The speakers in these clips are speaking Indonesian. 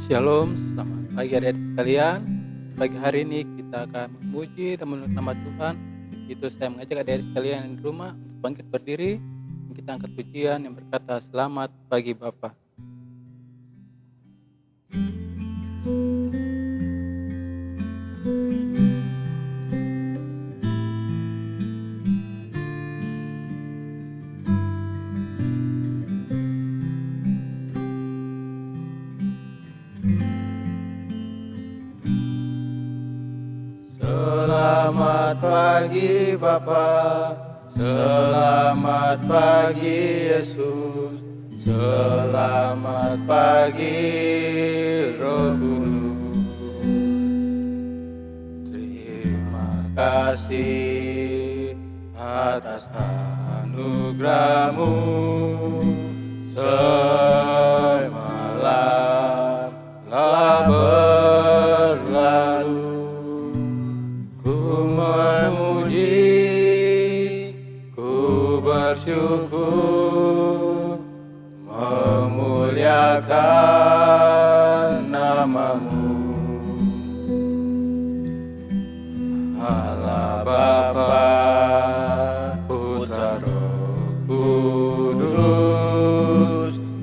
Shalom, selamat pagi adik-adik sekalian. Pagi hari ini kita akan memuji dan menyebut nama Tuhan. Itu saya mengajak adik-adik sekalian yang di rumah untuk bangkit berdiri. Kita angkat pujian yang berkata, selamat pagi Bapa. Selamat pagi Bapa, selamat pagi Yesus, selamat pagi Roh Kudus. Terima kasih atas anugerah-Mu semalam telah berlalu. Ku memuji, ku bersyukur, memuliakan nama-Mu. Allah Bapa, Putra Roh Kudus,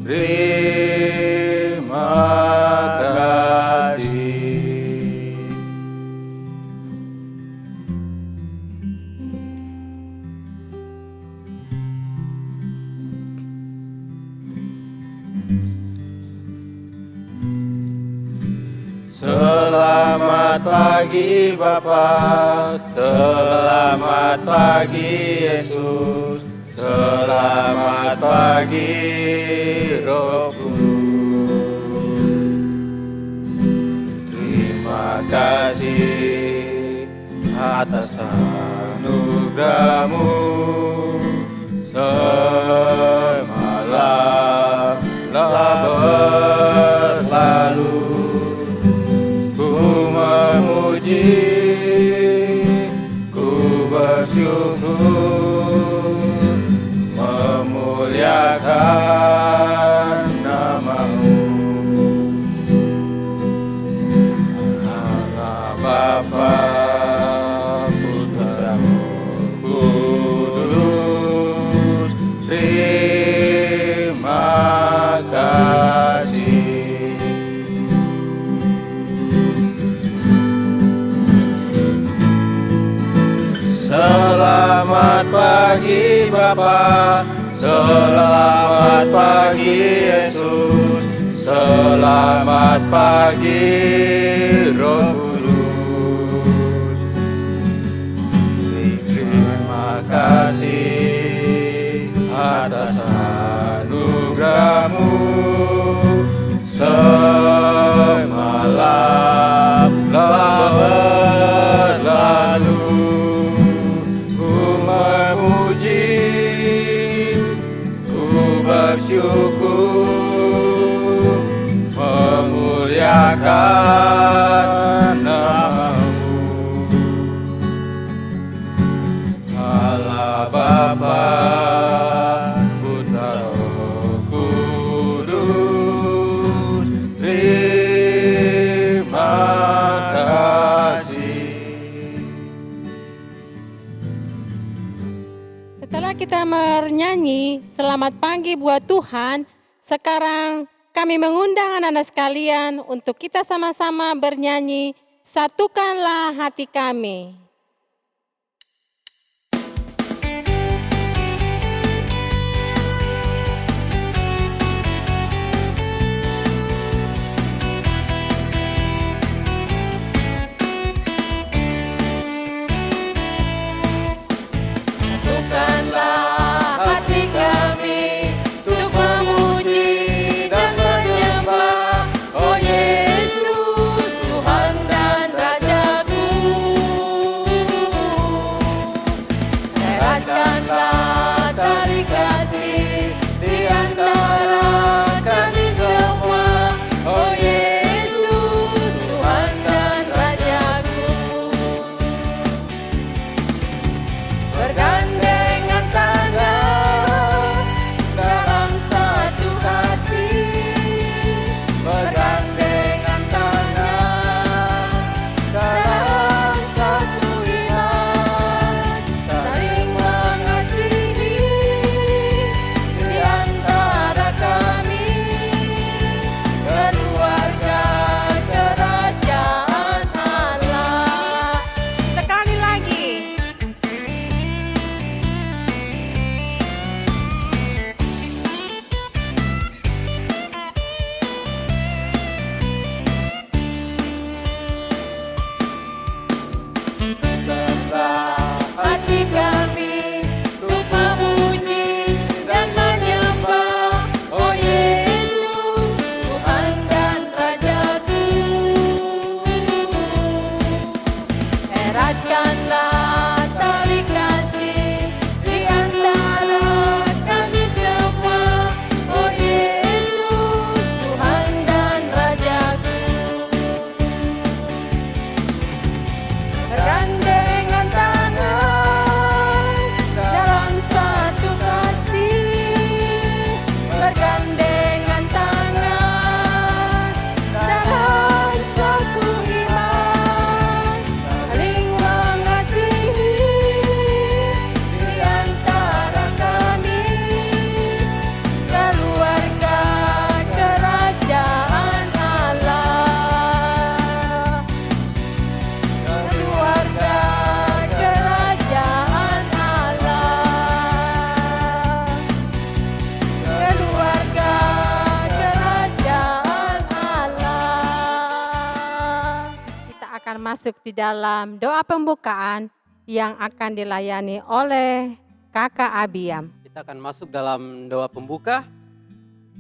terima kasih. Selamat pagi Bapa, selamat pagi Yesus, selamat pagi Roh Kudus. Terima kasih atas anugerah-Mu semalam telah berlalu. Memuji, ku bersyukur, memuliakan nama-Mu. Allah Bapa, Putra Roh Kudus, terima kasih. Selamat pagi Bapa, selamat pagi Yesus, selamat pagi Roh Kudus. Terima kasih atas anugerah-Mu semalam telah berlalu. Bersyukur, memuliakan nama-Mu. Allah Bapa, Putra Roh Kudus, terima kasih. Setelah kita bernyanyi selamat pagi buat Tuhan, sekarang kami mengundang anak-anak sekalian untuk kita sama-sama bernyanyi Satukanlah Hati Kami. Tuhan dan Rajaku. Senanglah hati kami untuk memuji dan menyembah, oh Yesus, Tuhan dan Rajaku. Eratkanlah tali kasih di antara kami semua, oh Yesus, Tuhan dan Rajaku. Bergandengan tangan dalam satu kasih, bergandengan tangan dalam satu iman, saling mengasihi di antara kami, keluarga kerajaan Allah. Keluarga kerajaan Allah. Keluarga kerajaan Allah. Kita akan masuk di dalam doa pembukaan yang akan dilayani oleh Kakak Abiam. Kita akan masuk dalam doa pembuka.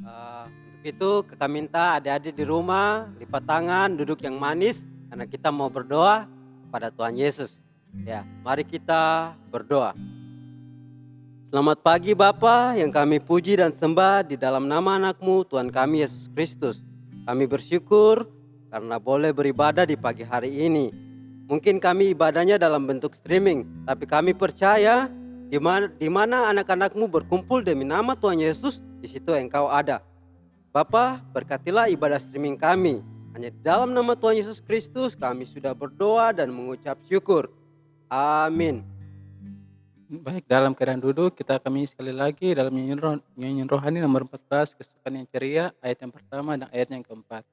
Untuk itu kita minta adik-adik di rumah lipat tangan, duduk yang manis, karena kita mau berdoa pada Tuhan Yesus. Ya, mari kita berdoa. Selamat pagi Bapa yang kami puji dan sembah di dalam nama anakmu Tuhan kami Yesus Kristus. Kami bersyukur karena boleh beribadah di pagi hari ini. Mungkin kami ibadahnya dalam bentuk streaming, tapi kami percaya di mana anak-anakmu berkumpul demi nama Tuhan Yesus, di situ Engkau ada. Bapa, berkatilah ibadah streaming kami. Hanya di dalam nama Tuhan Yesus Kristus kami sudah berdoa dan mengucap syukur. Amin. Baik, dalam keadaan duduk kita kami sekali lagi dalam nyanyian rohani nomor 14, kesukaan yang ceria, ayat yang pertama dan ayat yang keempat.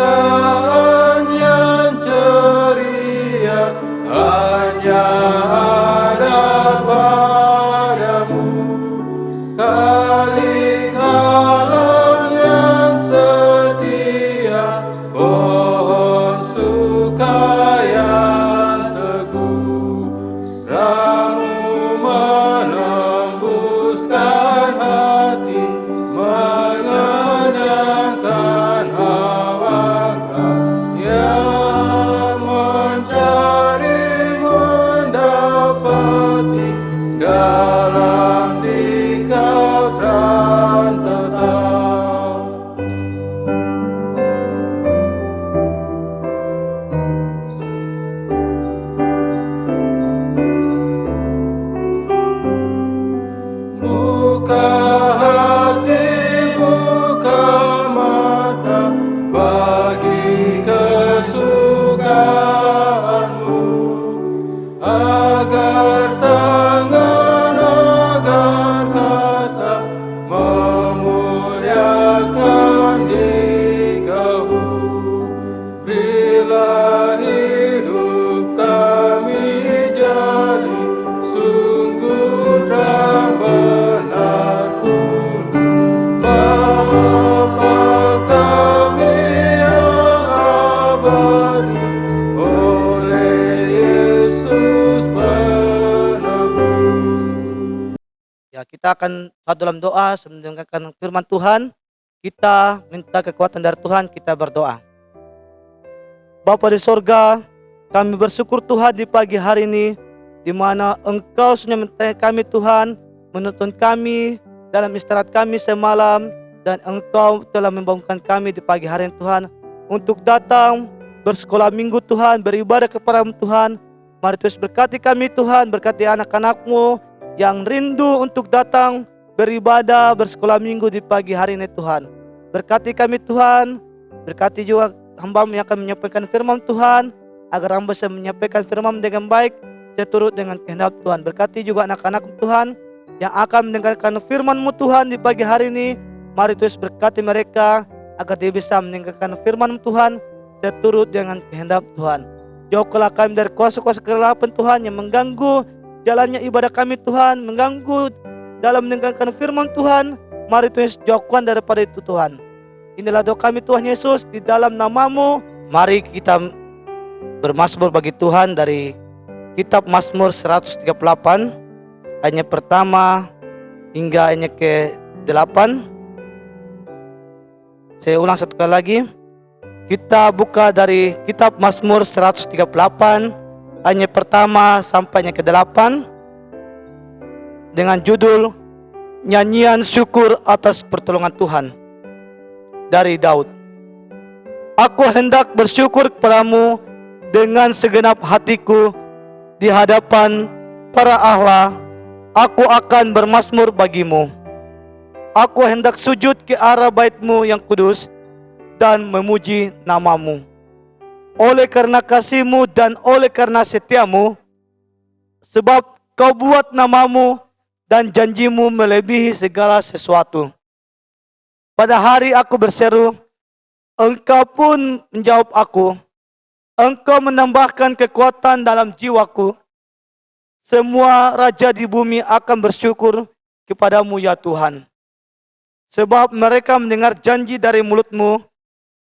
Kesukaan yang ceria hanya ada padamu. Kali kalam yang setia, pohon suka yang teguh. Ramu menembuskan hati, mengenangkan awakmu yang mencari mendapati dalam Dikau terang tetap. Buka hati, buka mata bagi kesukaanmu, agar tangan, agar kata memuliakan Dikau. Berilah hidup kami jadi sungguh terang benar kudus. Bapa kami yang abadi, oleh Yesus penebus. Ya, kita akan satu dalam doa mendengarkan firman Tuhan. Kita minta kekuatan dari Tuhan, kita berdoa. Bapa di sorga, kami bersyukur Tuhan di pagi hari ini, di mana Engkau sudah menyertai kami Tuhan, menuntun kami dalam istirahat kami semalam, dan Engkau telah membangunkan kami di pagi hari ini Tuhan, untuk datang bersekolah minggu Tuhan, beribadah kepada Tuhan. Mari terus berkati kami Tuhan, berkati anak-anak-Mu yang rindu untuk datang beribadah bersekolah minggu di pagi hari ini Tuhan. Berkati kami Tuhan, berkati juga hamba-Mu yang akan menyampaikan firman Tuhan, agar hamba bisa menyampaikan firman dengan baik, seturut dengan kehendak Tuhan. Berkati juga anak-anak Tuhan yang akan mendengarkan firman-Mu Tuhan di pagi hari ini. Mari terus berkati mereka, agar dia bisa mendengarkan firman Tuhan, seturut dengan kehendak Tuhan. Jauhkanlah kami dari kuasa-kuasa kegelapan Tuhan yang mengganggu jalannya ibadah kami Tuhan, mengganggu dalam mendengarkan firman Tuhan. Mari Tuhan Yesus jauhkan daripada itu Tuhan. Inilah doa kami Tuhan Yesus di dalam nama-Mu. Mari kita bermazmur bagi Tuhan dari kitab Mazmur 138 ayat pertama hingga ayat ke-8. Saya ulang satu kali lagi. Kita buka dari kitab Mazmur 138 ayat pertama sampai ayat ke-8 dengan judul Nyanyian Syukur atas Pertolongan Tuhan dari Daud. Aku hendak bersyukur kepadamu dengan segenap hatiku di hadapan para ahla. Aku akan bermazmur bagimu. Aku hendak sujud ke arah bait-Mu yang kudus dan memuji nama-Mu. Oleh karena kasih-Mu dan oleh karena setia-Mu, sebab Kau buat nama-Mu dan janji-Mu melebihi segala sesuatu. Pada hari aku berseru, Engkau pun menjawab aku. Engkau menambahkan kekuatan dalam jiwaku. Semua raja di bumi akan bersyukur kepadamu ya Tuhan. Sebab mereka mendengar janji dari mulut-Mu.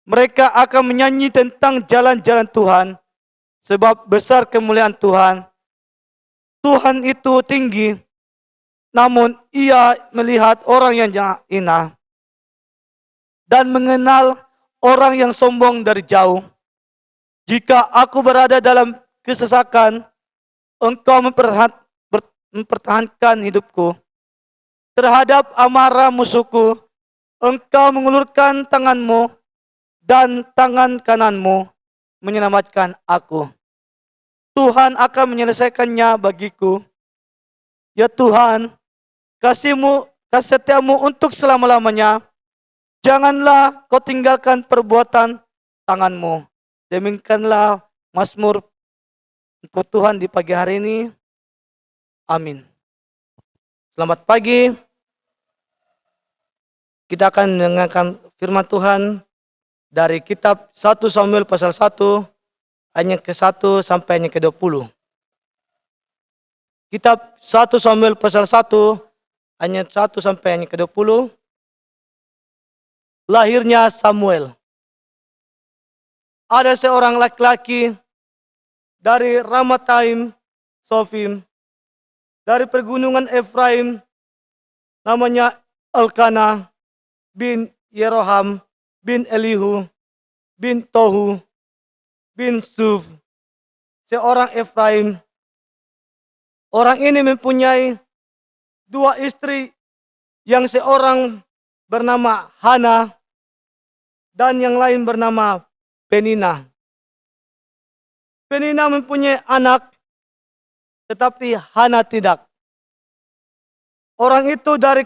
Mereka akan menyanyi tentang jalan-jalan Tuhan. Sebab besar kemuliaan Tuhan. Tuhan itu tinggi, namun Ia melihat orang yang hina dan mengenal orang yang sombong dari jauh. Jika aku berada dalam kesesakan, Engkau mempertahankan hidupku. Terhadap amarah musuhku, Engkau mengulurkan tangan-Mu dan tangan kanan-Mu menyelamatkan aku. Tuhan akan menyelesaikannya bagiku. Ya Tuhan, kasih-Mu, kasih setia-Mu untuk selama-lamanya. Janganlah Kau tinggalkan perbuatan tangan-Mu. Demikianlah Mazmur untuk Tuhan di pagi hari ini. Amin. Selamat pagi. Kita akan mendengarkan firman Tuhan dari kitab 1 Samuel pasal 1 ayat ke-1 sampai ayat ke-20. Kitab 1 Samuel pasal 1 ayat 1 sampai ayat ke-20. Lahirnya Samuel. Ada seorang laki-laki dari Ramataim Sofim, dari pergunungan Efraim, namanya Elkanah bin Yeroham bin Elihu bin Tohu bin Suf, seorang Efraim. Orang ini mempunyai dua istri, yang seorang bernama Hana dan yang lain bernama Penina. Penina mempunyai anak, tetapi Hana tidak. Orang itu dari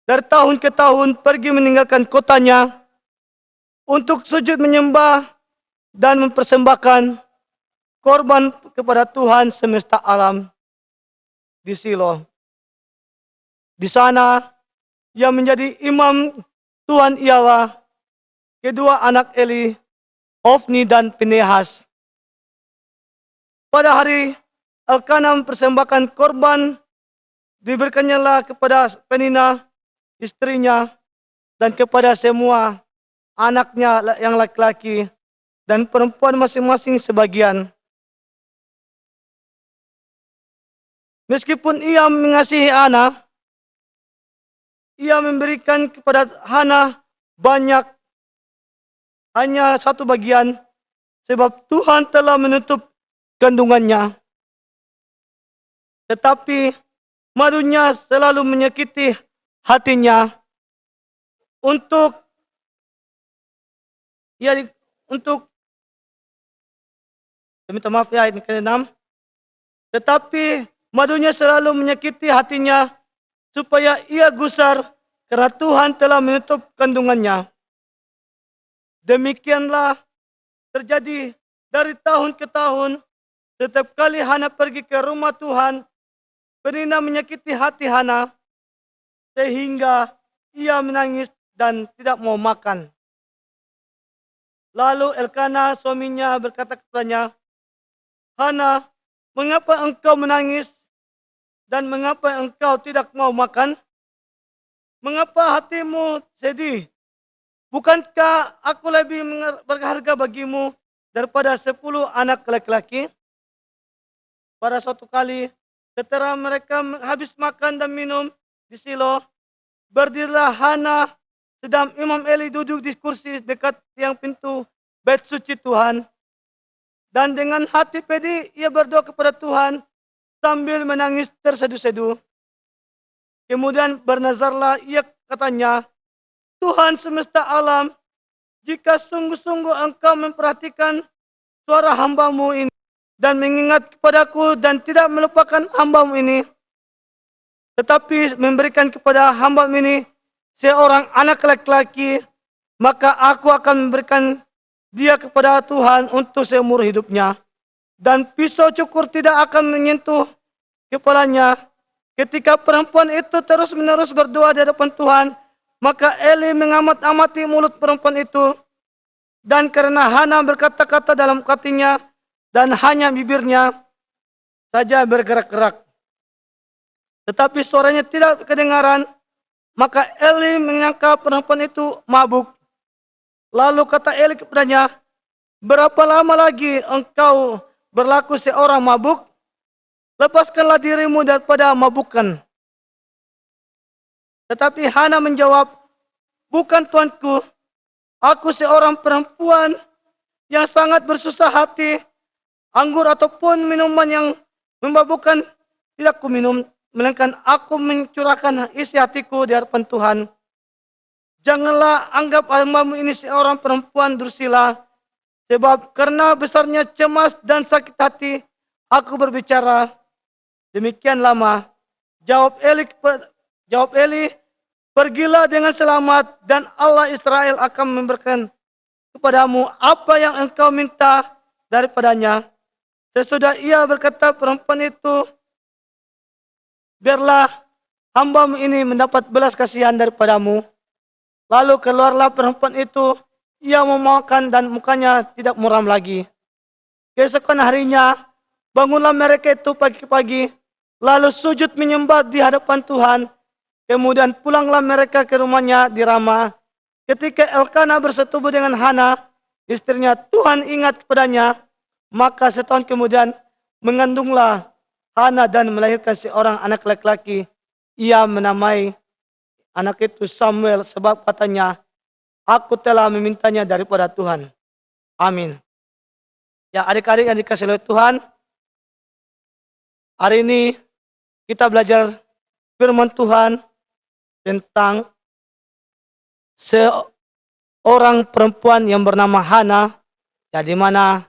tahun ke tahun pergi meninggalkan kotanya untuk sujud menyembah dan mempersembahkan korban kepada Tuhan semesta alam di Silo. Di sana yang menjadi imam Tuhan ialah kedua anak Eli, Hofni dan Pinehas. Pada hari Elkanah mempersembahkan korban, diberikannya kepada Penina, istrinya, dan kepada semua anaknya yang laki-laki dan perempuan masing-masing sebagian. Meskipun ia mengasihi Hana, ia memberikan kepada Hana banyak, hanya satu bagian, sebab Tuhan telah menutup kandungannya. Tetapi madunya selalu menyakiti hatinya untuk minta maaf ya, ayat ke-6. Tetapi madunya selalu menyakiti hatinya supaya ia gusar karena Tuhan telah menutup kandungannya. Demikianlah terjadi dari tahun ke tahun. Setiap kali Hana pergi ke rumah Tuhan, Penina menyakiti hati Hana sehingga ia menangis dan tidak mau makan. Lalu Elkanah suaminya berkata kepadanya, Hana, mengapa engkau menangis? Dan mengapa engkau tidak mau makan? Mengapa hatimu sedih? Bukankah aku lebih berharga bagimu daripada 10 anak laki-laki? Pada suatu kali, setelah mereka habis makan dan minum di Silo, berdirilah Hana, sedang Imam Eli duduk di kursi dekat tiang pintu bait suci Tuhan. Dan dengan hati pedih, ia berdoa kepada Tuhan sambil menangis terseduh-seduh. Kemudian bernazarlah ia, katanya, Tuhan semesta alam, jika sungguh-sungguh engkau memperhatikan suara hambamu ini dan mengingat kepadaku dan tidak melupakan hambamu ini, tetapi memberikan kepada hambamu ini seorang anak laki-laki, maka aku akan memberikan dia kepada Tuhan untuk seumur hidupnya. Dan pisau cukur tidak akan menyentuh kepalanya. Ketika perempuan itu terus-menerus berdoa di hadapan Tuhan, maka Eli mengamat-amati mulut perempuan itu. Dan karena Hana berkata-kata dalam hatinya, dan hanya bibirnya saja bergerak-gerak, tetapi suaranya tidak kedengaran, maka Eli menyangka perempuan itu mabuk. Lalu kata Eli kepadanya, berapa lama lagi engkau berlaku seorang mabuk? Lepaskanlah dirimu daripada mabukan. Tetapi Hana menjawab, bukan tuanku, aku seorang perempuan yang sangat bersusah hati. Anggur ataupun minuman yang memabukkan tidak ku minum, melainkan aku mencurahkan isi hatiku di hadapan Tuhan. Janganlah anggap hambamu ini seorang perempuan dursila, sebab karena besarnya cemas dan sakit hati, aku berbicara demikian lama. Jawab Eli, pergilah dengan selamat dan Allah Israel akan memberikan kepadamu apa yang engkau minta daripadanya. Sesudah ia berkata perempuan itu, biarlah hambamu ini mendapat belas kasihan daripadamu. Lalu keluarlah perempuan itu, ia memakan dan mukanya tidak muram lagi. Keesokan harinya, bangunlah mereka itu pagi-pagi, lalu sujud menyembah di hadapan Tuhan. Kemudian pulanglah mereka ke rumahnya di Rama. Ketika Elkana bersetubuh dengan Hana, istrinya, Tuhan ingat kepadanya. Maka setahun kemudian mengandunglah Hana dan melahirkan seorang anak laki-laki. Ia menamai anak itu Samuel sebab katanya, aku telah memintanya daripada Tuhan. Amin. Ya adik-adik yang dikasihi oleh Tuhan, hari ini kita belajar firman Tuhan tentang seorang perempuan yang bernama Hana, ya, di mana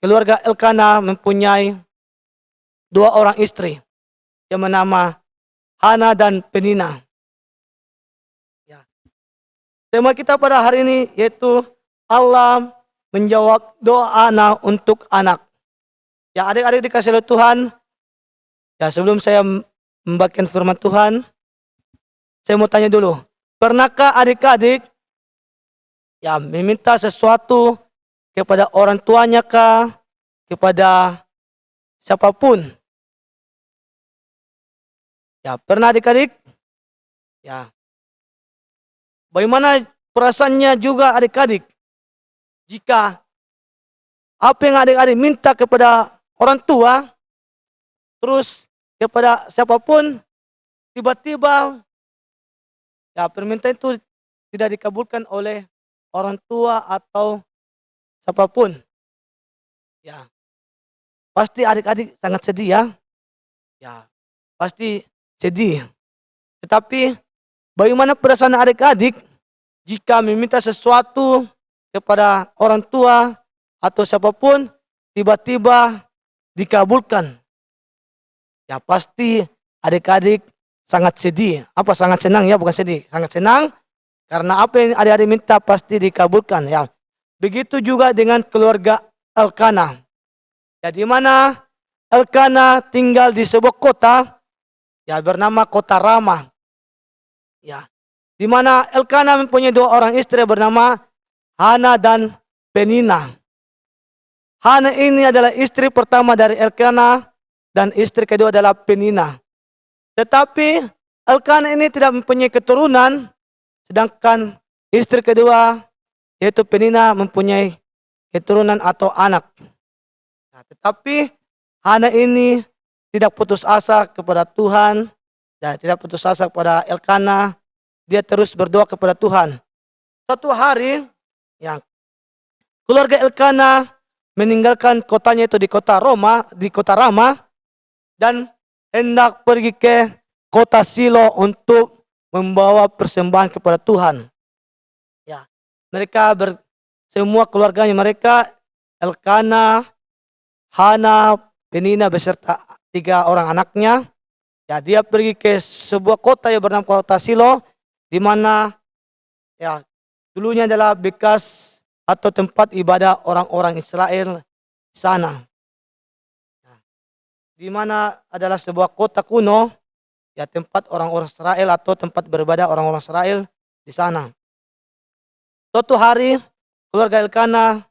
keluarga Elkana mempunyai 2 orang istri yang bernama Hana dan Penina. Ya. Tema kita pada hari ini yaitu Allah menjawab doa Hana untuk anak. Ya adik-adik dikasihi oleh Tuhan, ya sebelum saya membagikan firman Tuhan, saya mau tanya dulu, pernahkah adik-adik ya meminta sesuatu kepada orang tuanya kah, kepada siapapun? Ya, pernah adik-adik? Ya. Bagaimana perasaannya juga adik-adik jika apa yang adik-adik minta kepada orang tua, terus kepada siapapun, tiba-tiba ya permintaan itu tidak dikabulkan oleh orang tua atau siapapun. Ya. Pasti adik-adik sangat sedih ya. Ya, pasti sedih. Tetapi bagaimana perasaan adik-adik jika meminta sesuatu kepada orang tua atau siapapun, tiba-tiba dikabulkan? Ya pasti adik-adik sangat sedih. Apa sangat senang ya, bukan sedih. Sangat senang karena apa yang adik-adik minta pasti dikabulkan ya. Begitu juga dengan keluarga Elkana. Ya di mana Elkana tinggal di sebuah kota ya bernama kota Rama. Ya. Di mana Elkana mempunyai 2 orang istri bernama Hana dan Penina. Hana ini adalah istri pertama dari Elkana dan istri kedua adalah Penina. Tetapi Elkana ini tidak mempunyai keturunan, sedangkan istri kedua yaitu Penina mempunyai keturunan atau anak. Nah, tetapi Hana ini tidak putus asa kepada Tuhan dan tidak putus asa kepada Elkana. Dia terus berdoa kepada Tuhan. Suatu hari, yang keluarga Elkana meninggalkan kotanya itu di kota Rama, dan hendak pergi ke kota Silo untuk membawa persembahan kepada Tuhan. Ya, mereka semua keluarganya mereka, Elkana, Hana, Penina beserta 3 orang anaknya. Ya, dia pergi ke sebuah kota yang bernama kota Silo, di mana ya dulunya adalah bekas atau tempat ibadah orang-orang Israel di sana. Nah, di mana adalah sebuah kota kuno, ya tempat orang-orang Israel atau tempat beribadah orang-orang Israel di sana. Suatu hari keluarga Elkana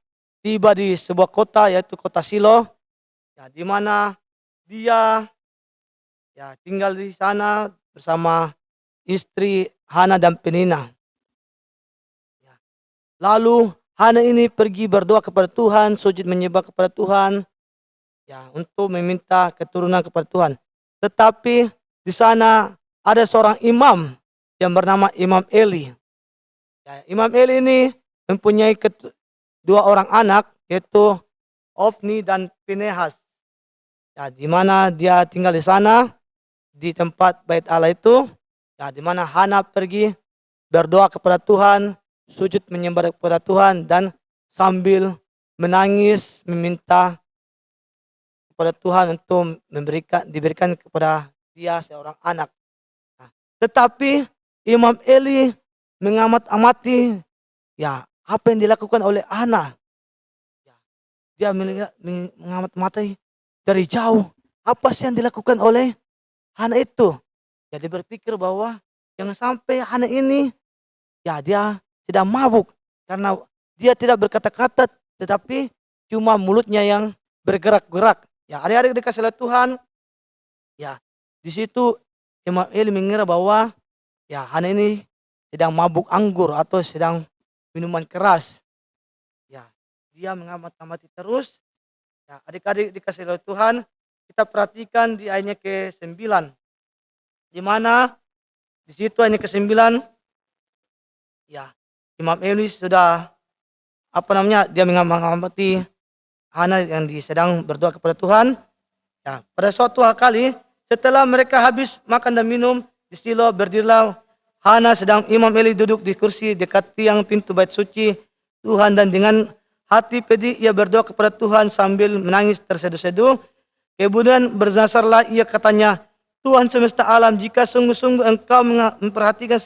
tiba di sebuah kota yaitu kota Silo, ya di mana dia ya tinggal di sana bersama istri Hana dan Penina. Ya. Lalu Hana ini pergi berdoa kepada Tuhan, sujud menyembah kepada Tuhan, ya untuk meminta keturunan kepada Tuhan. Tetapi di sana ada seorang imam yang bernama Imam Eli. Ya, Imam Eli ini mempunyai 2 orang anak, yaitu Ofni dan Pinehas. Ya, di mana dia tinggal di sana di tempat bait Allah itu, ya di mana Hana pergi berdoa kepada Tuhan, sujud menyembah kepada Tuhan dan sambil menangis meminta kepada Tuhan untuk diberikan kepada dia seorang anak. Nah, tetapi Imam Eli mengamati ya apa yang dilakukan oleh Hana. Ya, dia mengamati dari jauh apa sih yang dilakukan oleh Hana itu. Jadi berpikir bahwa jangan sampai Hana ini ya dia tidak mabuk karena dia tidak berkata-kata tetapi cuma mulutnya yang bergerak-gerak. Ya, adik-adik dikasih oleh Tuhan. Ya, di situ Imam Eli mengira bahwa ya Hana ini sedang mabuk anggur atau sedang minuman keras. Ya, dia mengamati terus. Ya, adik-adik dikasih oleh Tuhan, kita perhatikan di ayatnya ke-9. Di mana di situ ayatnya ke-9 ya Imam Eli sudah dia mengamati Hana yang sedang berdoa kepada Tuhan. Ya, pada suatu kali setelah mereka habis makan dan minum di Silo, berdirilah Hana sedang Imam Eli duduk di kursi dekat tiang pintu bait suci Tuhan, dan dengan hati pedih ia berdoa kepada Tuhan sambil menangis terseduh-seduh. Kemudian bernasarlah ia, katanya, Tuhan semesta alam, jika sungguh-sungguh engkau memperhatikan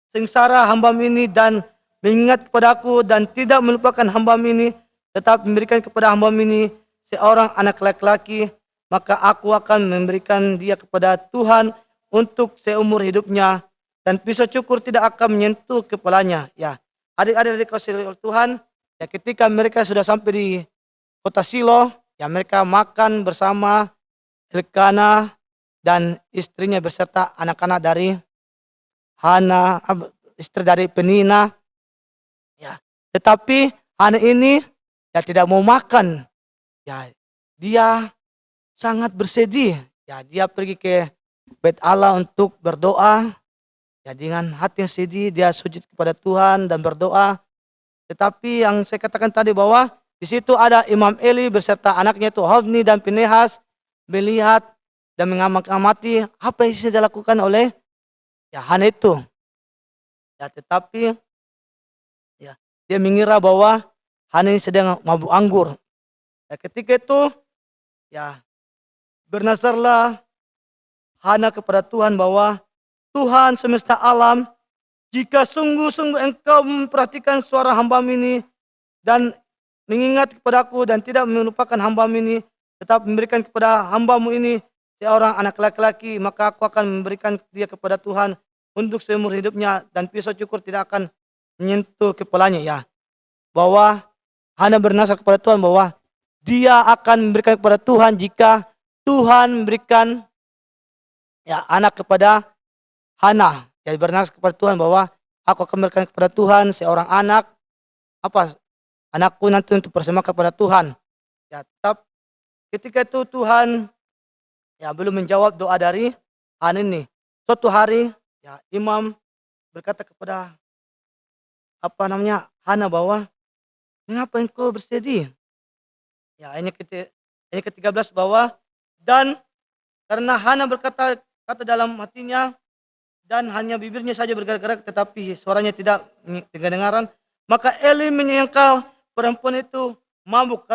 sengsara hamba ini dan mengingat kepadaku dan tidak melupakan hamba ini, tetap memberikan kepada hamba ini seorang anak laki-laki, maka aku akan memberikan dia kepada Tuhan untuk seumur hidupnya, dan pisau cukur tidak akan menyentuh kepalanya. Ya, adik-adik dikasihi oleh Tuhan, ya ketika mereka sudah sampai di kota Silo, ya mereka makan bersama Elkana dan istrinya beserta anak-anak dari Hana, istri dari Penina. Ya, tetapi Hana ini ya tidak mau makan. Ya, dia sangat bersedih. Ya, dia pergi ke bait Allah untuk berdoa. Ya, dengan hati yang sedih dia sujud kepada Tuhan dan berdoa. Tetapi yang saya katakan tadi bahwa di situ ada Imam Eli beserta anaknya itu Hofni dan Pinehas melihat dan mengamati apa yang sudah dilakukan oleh ya Hana itu. Ya, tetapi ya dia mengira bahwa Hana ini sedang mabuk anggur. Ya, ketika itu ya bernasarlah Hana kepada Tuhan bahwa Tuhan semesta alam, jika sungguh-sungguh engkau memperhatikan suara hamba ini dan mengingat kepadaku dan tidak melupakan hamba ini, tetap memberikan kepada hambamu ini seorang anak laki-laki, maka aku akan memberikan dia kepada Tuhan untuk seumur hidupnya, dan pisau cukur tidak akan menyentuh kepalanya. Ya, bahwa Hana bernasar kepada Tuhan bahwa dia akan memberikan kepada Tuhan jika Tuhan memberikan anak kepada Hana. Jadi bernasar kepada Tuhan bahwa aku akan memberikan kepada Tuhan seorang anak, anakku nanti untuk persembahkan kepada Tuhan. Ya, tetap ketika itu Tuhan belum menjawab doa dari Hana ini. Suatu hari imam berkata kepada Hana bahwa mengapa engkau bersedih? Ini ke-13 bahwa dan karena Hana berkata dalam hatinya dan hanya bibirnya saja bergerak-gerak tetapi suaranya tidak kedengaran, maka Eli menyangka perempuan itu mabuk.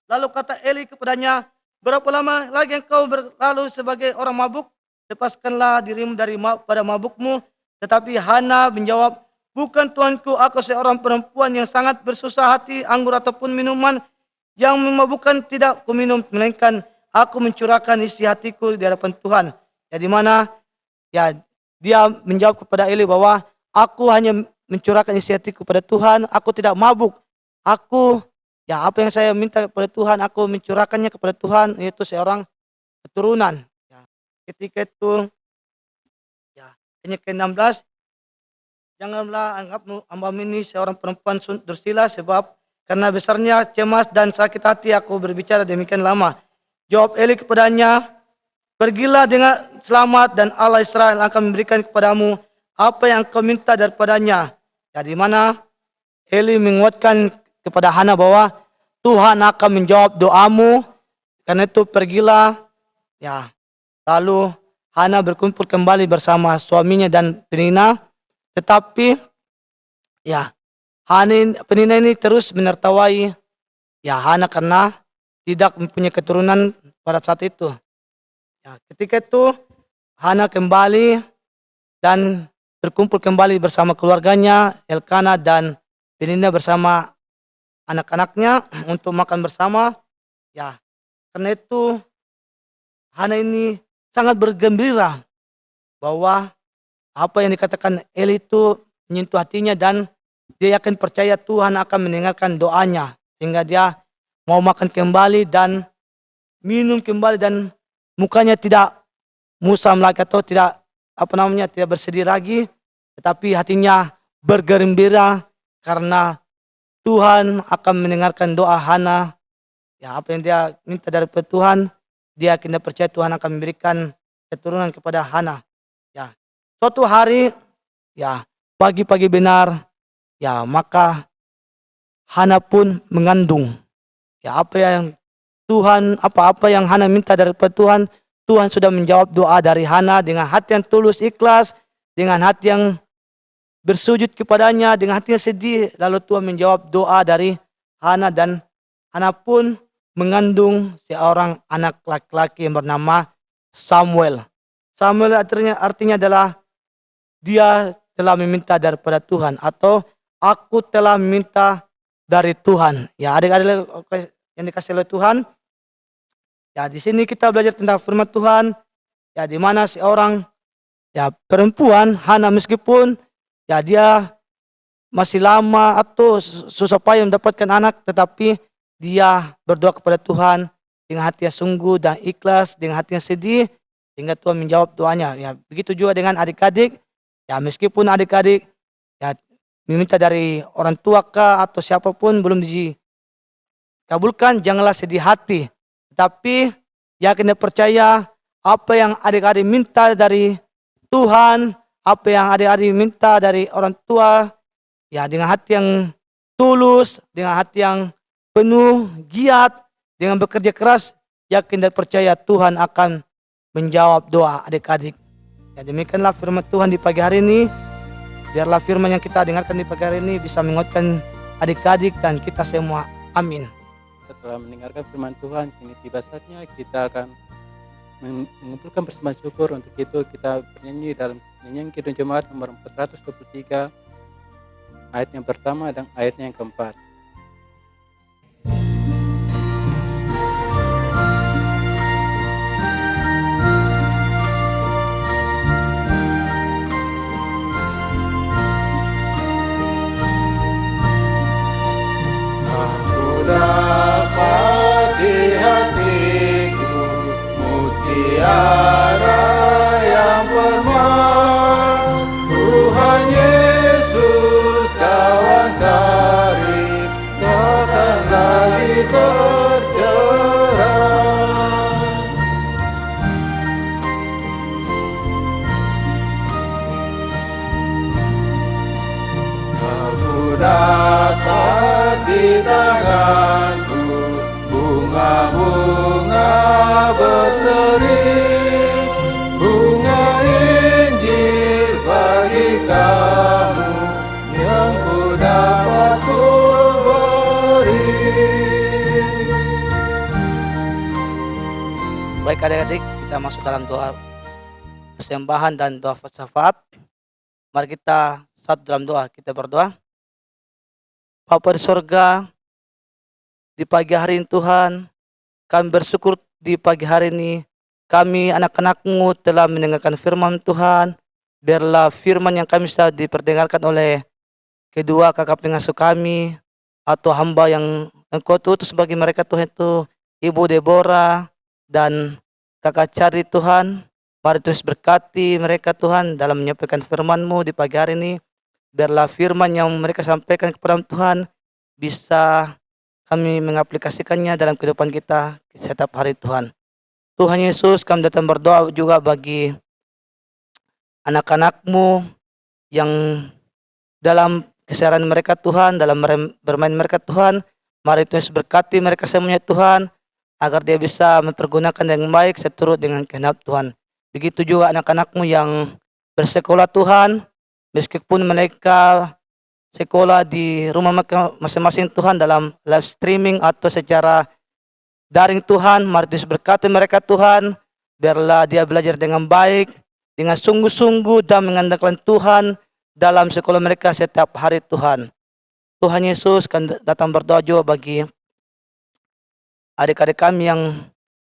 Lalu kata Eli kepadanya, berapa lama lagi engkau berlalu sebagai orang mabuk? Lepaskanlah dirimu pada mabukmu. Tetapi Hana menjawab, bukan Tuanku, aku seorang perempuan yang sangat bersusah hati, anggur ataupun minuman yang memabukkan tidak kuminum, melainkan aku mencurahkan isi hatiku di hadapan Tuhan. Di mana dia menjawab kepada Eli bahwa aku hanya mencurahkan isi hatiku kepada Tuhan, aku tidak mabuk. Aku apa yang saya minta kepada Tuhan, aku mencurahkannya kepada Tuhan, yaitu seorang keturunan. Ketika itu ini ke-16, janganlah anggap hamba ini seorang perempuan dursila, sebab karena besarnya cemas dan sakit hati aku berbicara demikian lama. Jawab Eli kepadanya, pergilah dengan selamat dan Allah Israel akan memberikan kepadamu apa yang kau minta daripadanya. Di mana Eli menguatkan kepada Hana bahwa Tuhan akan menjawab doamu. Karena itu pergilah. Lalu Hana berkumpul kembali bersama suaminya dan Penina. Tetapi Penina ini terus menertawai Hana karena tidak mempunyai keturunan pada saat itu. Ketika itu Hana kembali dan berkumpul kembali bersama keluarganya, Elkana dan Penina bersama anak-anaknya untuk makan bersama. Karena itu Hana ini sangat bergembira bahwa apa yang dikatakan Eli itu menyentuh hatinya dan dia yakin percaya Tuhan akan mendengarkan doanya. Sehingga dia mau makan kembali dan minum kembali dan mukanya tidak musam lagi atau tidak tidak bersedih lagi. Tetapi hatinya bergembira karena Tuhan akan mendengarkan doa Hana. Apa yang dia minta dari Tuhan, dia akan percaya Tuhan akan memberikan keturunan kepada Hana. Suatu hari, pagi-pagi benar, maka Hana pun mengandung. Apa yang Hana minta dari Tuhan, Tuhan sudah menjawab doa dari Hana dengan hati yang tulus, ikhlas, dengan hati yang bersujud kepadanya, dengan hati yang sedih. Lalu Tuhan menjawab doa dari Hana dan Hana pun mengandung seorang anak laki-laki yang bernama Samuel. Samuel artinya adalah dia telah meminta daripada Tuhan atau aku telah meminta dari Tuhan. Adik-adik yang dikasih oleh Tuhan. Di sini kita belajar tentang firman Tuhan. Di mana seorang perempuan Hana meskipun dia masih lama atau susah payah mendapatkan anak, tetapi dia berdoa kepada Tuhan dengan hati yang sungguh dan ikhlas, dengan hati yang sedih, sehingga Tuhan menjawab doanya. Begitu juga dengan adik-adik. Meskipun adik-adik meminta dari orang tua atau siapapun belum dikabulkan, janganlah sedih hati. Tetapi yakin dan percaya apa yang adik-adik minta dari Tuhan, apa yang adik-adik minta dari orang tua, dengan hati yang tulus, dengan hati yang penuh giat, dengan bekerja keras, yakin dan percaya Tuhan akan menjawab doa adik-adik. Demikianlah firman Tuhan di pagi hari ini. Biarlah firman yang kita dengarkan di pagi hari ini bisa menguatkan adik-adik dan kita semua. Amin. Setelah mendengarkan firman Tuhan, kini tiba saatnya kita akan mengumpulkan persembahan syukur. Untuk itu kita bernyanyi dalam nyanyian Kidung Jemaat nomor 423, ayat yang pertama dan ayatnya yang keempat. tanganku, bunga-bunga berseri, bunga Injil bagi kamu yang ku dapat ku beri. Baik adik-adik, kita masuk dalam doa persembahan dan doa syafaat. Mari kita satu dalam doa, kita berdoa. Bapa di sorga, di pagi hari ini Tuhan, kami bersyukur di pagi hari ini, kami anak-anak-Mu telah mendengarkan firman Tuhan. Biarlah firman yang kami sudah diperdengarkan oleh kedua kakak pengasuh kami, atau hamba yang Engkau utus bagi mereka Tuhan itu, Ibu Deborah dan kakak Cari Tuhan. Mari terus berkati mereka Tuhan dalam menyampaikan firman-Mu di pagi hari ini. Biarlah firman yang mereka sampaikan kepada Tuhan bisa kami mengaplikasikannya dalam kehidupan kita setiap hari Tuhan. Tuhan Yesus, kami datang berdoa juga bagi anak-anak-Mu yang dalam keseharian mereka Tuhan, dalam bermain mereka Tuhan. Mari terus berkati mereka semuanya Tuhan, agar dia bisa mempergunakan dengan baik seturut dengan kehendak Tuhan. Begitu juga anak-anak-Mu yang bersekolah Tuhan, meskipun mereka sekolah di rumah mereka masing-masing Tuhan dalam live streaming atau secara daring Tuhan, mari terus berkati mereka Tuhan, biarlah dia belajar dengan baik, dengan sungguh-sungguh dan mengandalkan Tuhan dalam sekolah mereka setiap hari Tuhan. Tuhan Yesus, kami datang berdoa juga bagi adik-adik kami yang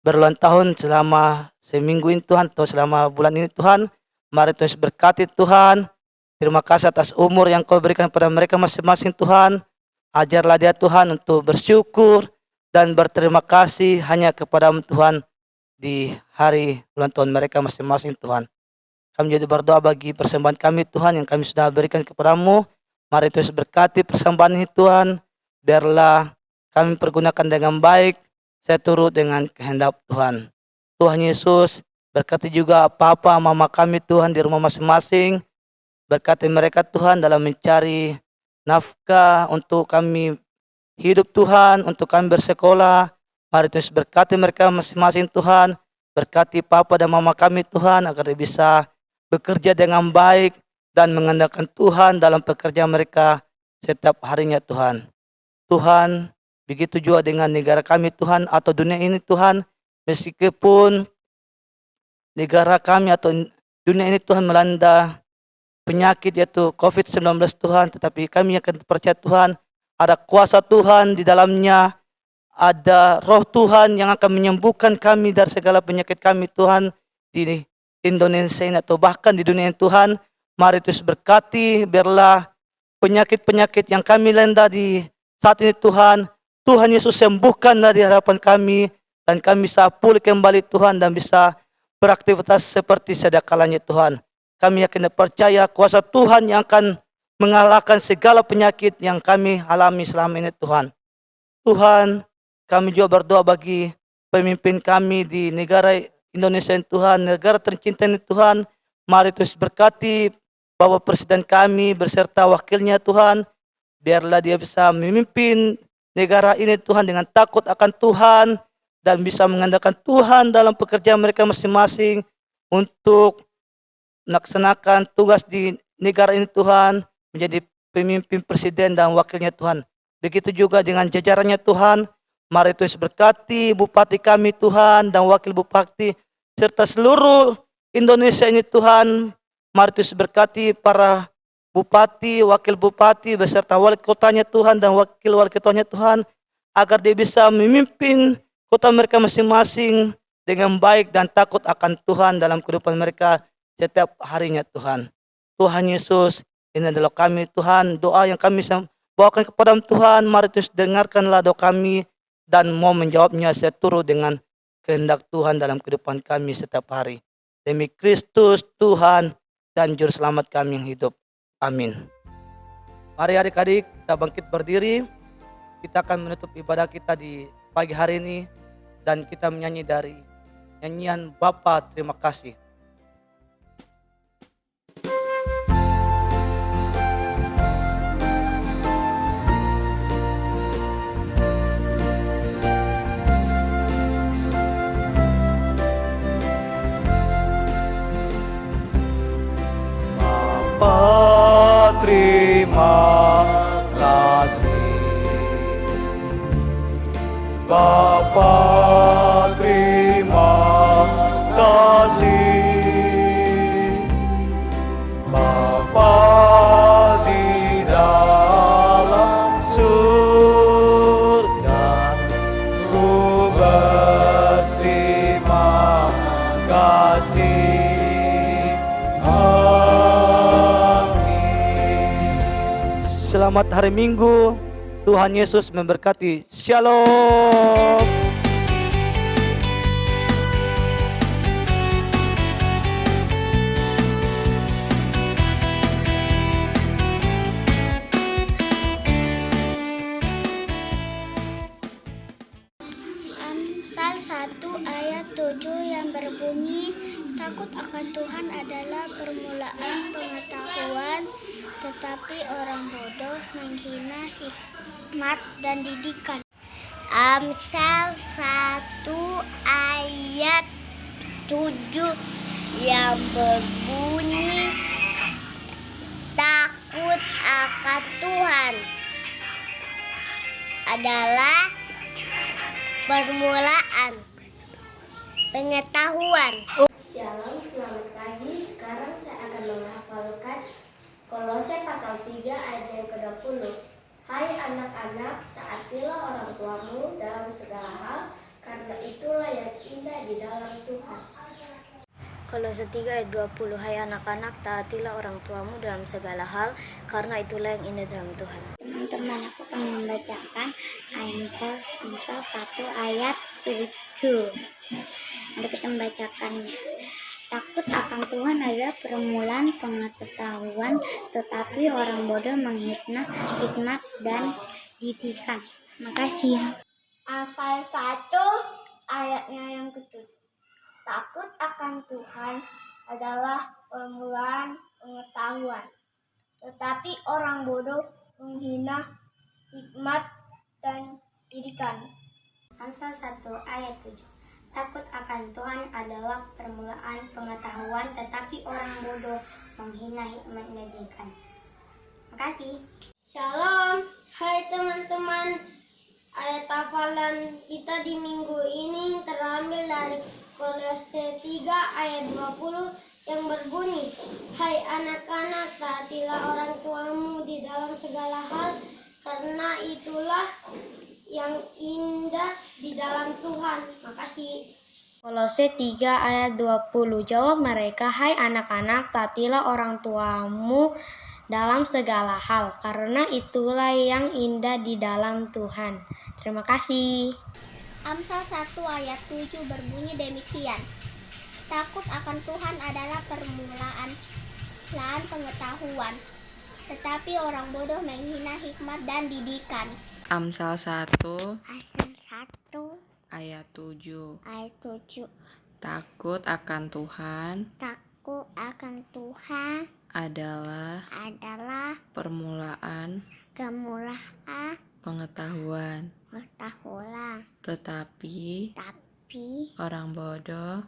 berulang tahun selama seminggu ini Tuhan, atau selama bulan ini Tuhan. Mari terus berkati Tuhan. Terima kasih atas umur yang Kau berikan kepada mereka masing-masing Tuhan. Ajarlah dia Tuhan untuk bersyukur dan berterima kasih hanya kepada-Mu Tuhan di hari ulang tahun mereka masing-masing Tuhan. Kami jadi berdoa bagi persembahan kami Tuhan yang kami sudah berikan kepada-Mu. Mari terus berkati persembahan ini Tuhan. Biarlah kami pergunakan dengan baik seturut dengan kehendak Tuhan. Tuhan Yesus, berkati juga papa mama kami Tuhan di rumah masing-masing. Berkati mereka Tuhan dalam mencari nafkah untuk kami hidup Tuhan, untuk kami bersekolah. Mari terus berkati mereka masing-masing Tuhan. Berkati papa dan mama kami Tuhan, agar dia bisa bekerja dengan baik dan mengandalkan Tuhan dalam pekerjaan mereka setiap harinya Tuhan. Tuhan, begitu juga dengan negara kami Tuhan, atau dunia ini Tuhan. Meskipun negara kami atau dunia ini Tuhan melanda penyakit yaitu COVID-19 Tuhan, tetapi kami akan percaya Tuhan, ada kuasa Tuhan di dalamnya, ada roh Tuhan yang akan menyembuhkan kami dari segala penyakit kami Tuhan di Indonesia ini atau bahkan di dunia ini Tuhan. Mari terus berkati, biarlah penyakit-penyakit yang kami landa di saat ini Tuhan, Tuhan Yesus sembuhkanlah di hadapan kami, dan kami bisa pulih kembali Tuhan dan bisa beraktivitas seperti sedia kalanya Tuhan. Kami yakin dan percaya kuasa Tuhan yang akan mengalahkan segala penyakit yang kami alami selama ini Tuhan. Tuhan, kami juga berdoa bagi pemimpin kami di negara Indonesia ini Tuhan, negara tercinta ini Tuhan. Mari terus berkati Bapak Presiden kami beserta wakilnya Tuhan. Biarlah dia bisa memimpin negara ini Tuhan dengan takut akan Tuhan, dan bisa mengandalkan Tuhan dalam pekerjaan mereka masing-masing untuk melaksanakan tugas di negara ini Tuhan, menjadi pemimpin presiden dan wakilnya Tuhan. Begitu juga dengan jajarannya Tuhan. Mari terus berkati bupati kami Tuhan dan wakil bupati serta seluruh Indonesia ini Tuhan. Mari terus berkati para bupati, wakil bupati beserta wali kotanya Tuhan dan wakil wali kotanya Tuhan, agar dia bisa memimpin kota mereka masing-masing dengan baik dan takut akan Tuhan dalam kehidupan mereka setiap harinya Tuhan. Tuhan Yesus, ini adalah kami Tuhan, doa yang kami bawakan kepada Tuhan. Mari terus dengarkanlah doa kami dan mau menjawabnya seturut dengan kehendak Tuhan dalam kehidupan kami setiap hari. Demi Kristus Tuhan dan Juru Selamat kami yang hidup. Amin. Mari adik-adik kita bangkit berdiri. Kita akan menutup ibadah kita di pagi hari ini, dan kita menyanyi dari nyanyian Bapa Terima Kasih. terima kasih. Bapa terima kasih. Bapa di dalam surga, ku berterima kasih. Amin. Selamat hari Minggu. Tuhan Yesus memberkati. Shalom. Amsal 1 ayat 7 yang berbunyi, takut akan Tuhan adalah permulaan pengetahuan, tetapi orang bodoh menghina hikmat dan didikan. Amsal 1 ayat 7 yang berbunyi, takut akan Tuhan adalah permulaan pengetahuan. Shalom, selamat pagi. Sekarang saya akan menghafalkan Kolose pasal 3 ayat yang ke-20. Hai anak-anak, taatilah orang tuamu dalam segala hal, karena itulah yang indah di dalam Tuhan. Kolose 3 ayat 20. Hai anak-anak, taatilah orang tuamu dalam segala hal, karena itulah yang indah dalam Tuhan. Teman-teman, aku akan membacakan Amsal 1 ayat 7. Mari kita membacakannya. Takut akan Tuhan adalah permulaan pengetahuan, tetapi orang bodoh menghina hikmat dan didikan. Makasih. Amsal 1 ayatnya yang ke-7. Takut akan Tuhan adalah permulaan pengetahuan, tetapi orang bodoh menghina hikmat dan didikan. Amsal 1 ayat 7. Takut akan Tuhan adalah permulaan pengetahuan, tetapi orang bodoh menghina hikmat dan didikan. Makasih. Shalom, hai teman-teman. Ayat hafalan kita di minggu ini terambil dari Kolose 3 ayat 20 yang berbunyi, hai anak-anak, taatilah orang tuamu di dalam segala hal, karena itulah yang indah di dalam Tuhan. Makasih. Kolose 3 ayat 20. Jawab mereka, hai anak-anak, taatilah orang tuamu dalam segala hal, karena itulah yang indah di dalam Tuhan. Terima kasih. Amsal 1 ayat 7 berbunyi demikian. Takut akan Tuhan adalah permulaan pengetahuan, tetapi orang bodoh menghina hikmat dan didikan. Amsal 1 ayat 7. Takut akan Tuhan adalah permulaan pengetahuan, tetapi orang bodoh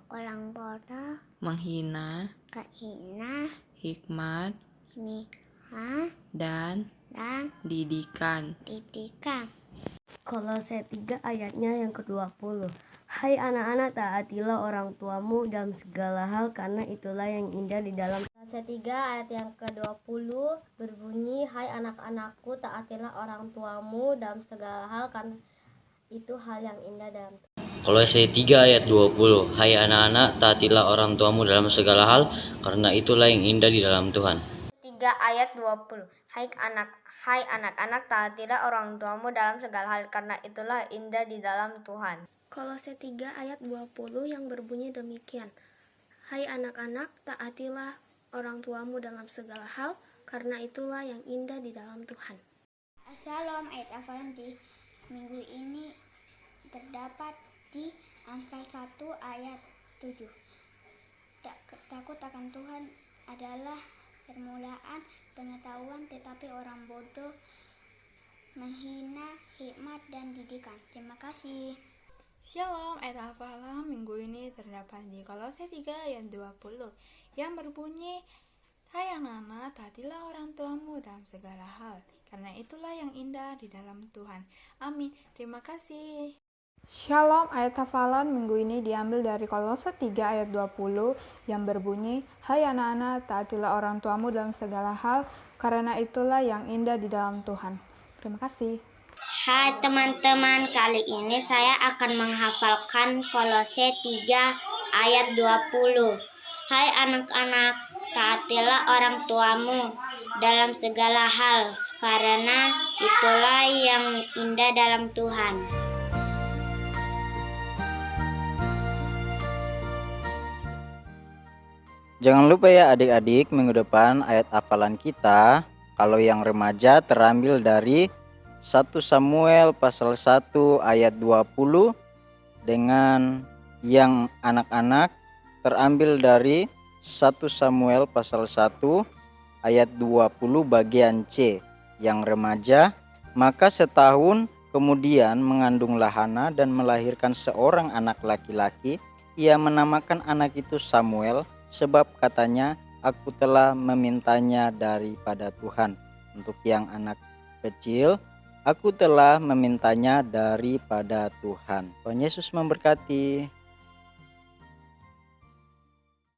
menghina hikmat dan didikan. Kolose 3 ayatnya yang ke-20. Hai anak-anak, taatilah orang tuamu dalam segala hal, karena itulah yang indah di dalam. Kolose 3 ayat yang ke-20 berbunyi, hai anak-anakku, taatilah orang tuamu dalam segala hal, karena itu hal yang indah dalam. Kolose 3 ayat 20. Hai anak-anak, taatilah orang tuamu dalam segala hal, karena itulah yang indah di dalam Tuhan. 3 ayat 20. Hai anak-anak, taatilah orang tuamu dalam segala hal, karena itulah indah di dalam Tuhan. Kolose 3 ayat 20 yang berbunyi demikian. Hai anak-anak, taatilah orang tuamu dalam segala hal, karena itulah yang indah di dalam Tuhan. Shalom, ayat hafalan di minggu ini terdapat di Amsal 1 ayat 7. Takut akan Tuhan adalah permulaan pengetahuan, tetapi orang bodoh menghina hikmat dan didikan. Terima kasih. Shalom, ayat hafalan minggu ini terdapat di Kolose 3 ayat 20 yang berbunyi, Hai anak-anak, taatilah orang tuamu dalam segala hal, karena itulah yang indah di dalam Tuhan. Amin. Terima kasih. Shalom, ayat hafalan minggu ini diambil dari Kolose 3 ayat 20 yang berbunyi, Hai anak-anak, taatilah orang tuamu dalam segala hal, karena itulah yang indah di dalam Tuhan. Terima kasih. Hai teman-teman, kali ini saya akan menghafalkan Kolose 3 ayat 20. Hai anak-anak, taatilah orang tuamu dalam segala hal, karena itulah yang indah dalam Tuhan. Jangan lupa ya adik-adik, minggu depan ayat hafalan kita, kalau yang remaja terambil dari 1 Samuel pasal 1 ayat 20, dengan yang anak-anak terambil dari 1 Samuel pasal 1 ayat 20 bagian C. Yang remaja, maka setahun kemudian mengandunglah Hana dan melahirkan seorang anak laki-laki. Ia menamakan anak itu Samuel, sebab katanya, aku telah memintanya daripada Tuhan. Untuk yang anak kecil, aku telah memintanya daripada Tuhan. Tuhan Yesus memberkati.